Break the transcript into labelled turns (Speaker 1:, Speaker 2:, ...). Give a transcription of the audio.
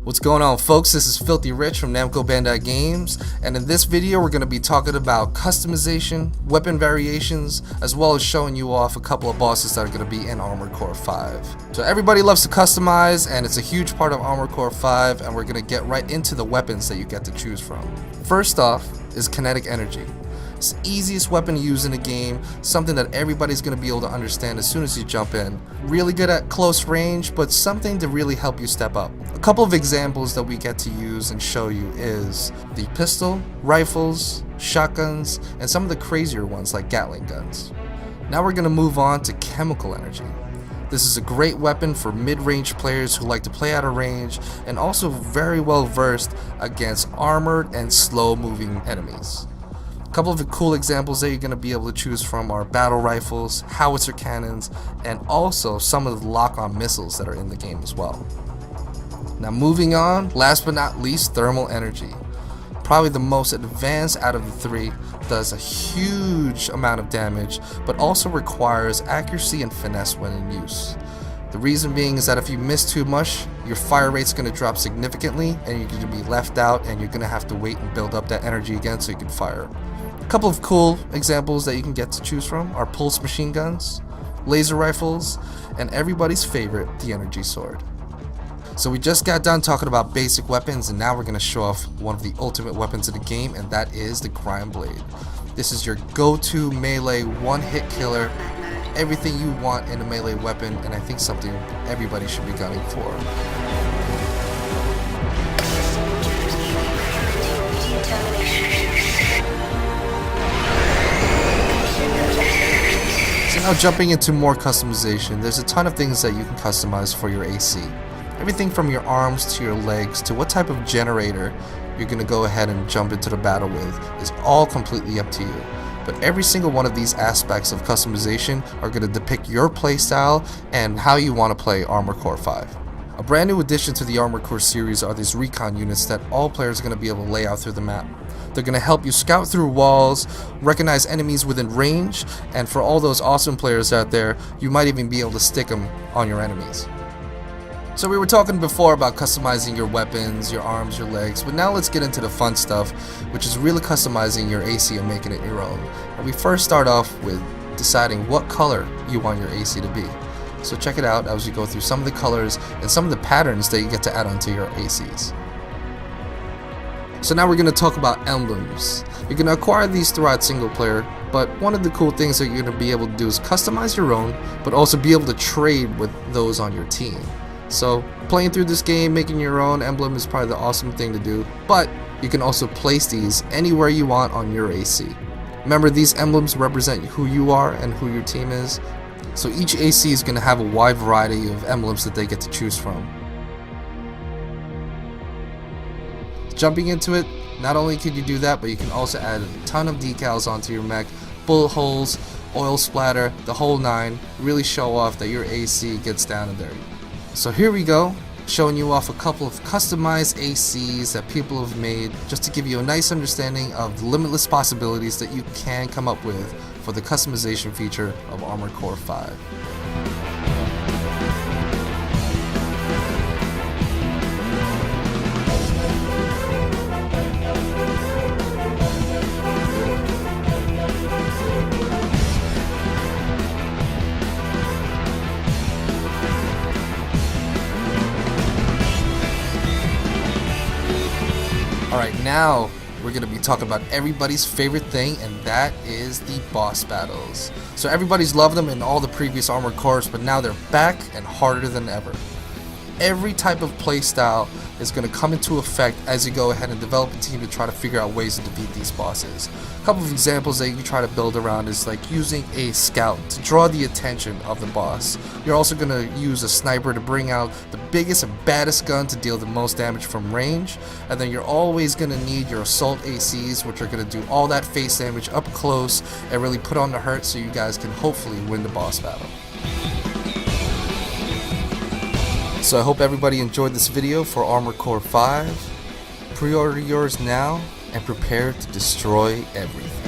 Speaker 1: What's going on, folks? This is Filthy Rich from Namco Bandai Games, and in this video we're going to be talking about customization, weapon variations, as well as showing you off a couple of bosses that are going to be in Armored Core 5. So everybody loves to customize, and it's a huge part of Armored Core 5, and we're going to get right into the weapons that you get to choose from. First off is kinetic energy. It's the easiest weapon to use in the game, something that everybody's going to be able to understand as soon as you jump in. Really good at close range, but something to really help you step up. A couple of examples that we get to use and show you is the pistol, rifles, shotguns, and some of the crazier ones like Gatling guns. Now we're going to move on to chemical energy. This is a great weapon for mid-range players who like to play out of range and also very well versed against armored and slow-moving enemies. A couple of the cool examples that you're going to be able to choose from are battle rifles, howitzer cannons, and also some of the lock-on missiles that are in the game as well. Now moving on, last but not least, thermal energy. Probably the most advanced out of the three, does a huge amount of damage, but also requires accuracy and finesse when in use. The reason being is that if you miss too much, your fire rate's going to drop significantly and you're going to be left out and you're going to have to wait and build up that energy again so you can fire. A couple of cool examples that you can get to choose from are pulse machine guns, laser rifles, and everybody's favorite, the energy sword. So we just got done talking about basic weapons, and now we're going to show off one of the ultimate weapons of the game, and that is the Grind Blade. This is your go-to melee one-hit killer, everything you want in a melee weapon, and I think something everybody should be gunning for. So now jumping into more customization, there's a ton of things that you can customize for your AC. Everything from your arms to your legs to what type of generator you're going to go ahead and jump into the battle with is all completely up to you. But every single one of these aspects of customization are going to depict your playstyle and how you want to play Armored Core 5. A brand new addition to the Armored Core series are these recon units that all players are going to be able to lay out through the map. They're going to help you scout through walls, recognize enemies within range, and for all those awesome players out there, you might even be able to stick them on your enemies. So we were talking before about customizing your weapons, your arms, your legs, but now let's get into the fun stuff, which is really customizing your AC and making it your own. And we first start off with deciding what color you want your AC to be. So check it out as we go through some of the colors and some of the patterns that you get to add onto your ACs. So now we're going to talk about emblems. You're going to acquire these throughout single player, but one of the cool things that you're going to be able to do is customize your own, but also be able to trade with those on your team. So playing through this game, making your own emblem is probably the awesome thing to do, but you can also place these anywhere you want on your AC. Remember, these emblems represent who you are and who your team is, so each AC is going to have a wide variety of emblems that they get to choose from. Jumping into it, not only can you do that, but you can also add a ton of decals onto your mech, bullet holes, oil splatter, the whole nine, really show off that your AC gets down and dirty. So here we go, showing you off a couple of customized ACs that people have made just to give you a nice understanding of the limitless possibilities that you can come up with for the customization feature of Armored Core 5. Alright, now we're going to be talking about everybody's favorite thing, and that is the boss battles. So everybody's loved them in all the previous Armored Cores, but now they're back and harder than ever. Every type of playstyle is going to come into effect as you go ahead and develop a team to try to figure out ways to defeat these bosses. A couple of examples that you can try to build around is like using a scout to draw the attention of the boss. You're also going to use a sniper to bring out the biggest and baddest gun to deal the most damage from range, and then you're always going to need your assault ACs, which are going to do all that face damage up close and really put on the hurt so you guys can hopefully win the boss battle. So I hope everybody enjoyed this video for Armored Core 5. Pre-order yours now and prepare to destroy everything.